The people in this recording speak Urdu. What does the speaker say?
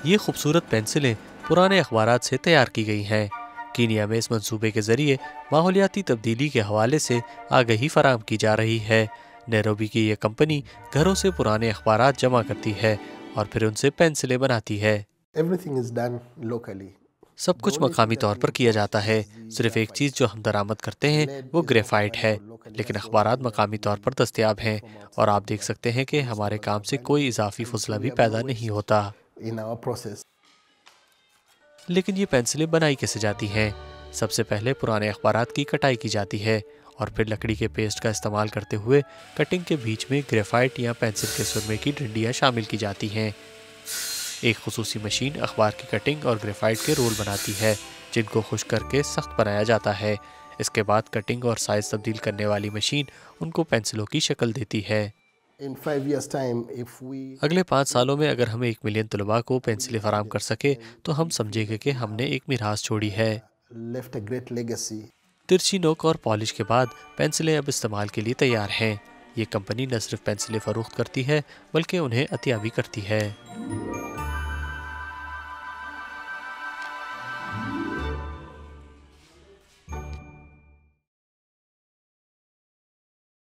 یہ خوبصورت پینسلیں پرانے اخبارات سے تیار کی گئی ہیں۔ کینیا میں اس منصوبے کے ذریعے ماحولیاتی تبدیلی کے حوالے سے آگہی فراہم کی جا رہی ہے۔ نیروبی کی یہ کمپنی گھروں سے پرانے اخبارات جمع کرتی ہے اور پھر ان سے پینسلیں بناتی ہے۔ سب کچھ مقامی طور پر کیا جاتا ہے۔ صرف ایک چیز جو ہم درآمد کرتے ہیں وہ گریفائٹ ہے، لیکن اخبارات مقامی طور پر دستیاب ہیں اور آپ دیکھ سکتے ہیں کہ ہمارے کام سے کوئی اضافی فضلہ بھی پیدا نہیں ہوتا۔ لیکن یہ پینسلیں بنائی کیسے جاتی ہیں؟ سب سے پہلے پرانے اخبارات کی کٹائی کی جاتی ہے اور پھر لکڑی کے پیسٹ کا استعمال کرتے ہوئے کٹنگ کے بیچ میں گریفائٹ یا پینسل کے سرمے کی ڈنڈیاں شامل کی جاتی ہیں۔ ایک خصوصی مشین اخبار کی کٹنگ اور گریفائٹ کے رول بناتی ہے، جن کو خشک کر کے سخت بنایا جاتا ہے۔ اس کے بعد کٹنگ اور سائز تبدیل کرنے والی مشین ان کو پینسلوں کی شکل دیتی ہے۔ اگلے 5 سالوں میں اگر ہم 1 ملین طلباء کو پینسلیں فراہم کر سکے تو ہم سمجھیں گے کہ ہم نے ایک میراث چھوڑی ہے۔ ترچھی نوک اور پالش کے بعد پینسلیں اب استعمال کے لیے تیار ہیں۔ یہ کمپنی نہ صرف پینسلیں فروخت کرتی ہے بلکہ انہیں عطیہ بھی کرتی ہے۔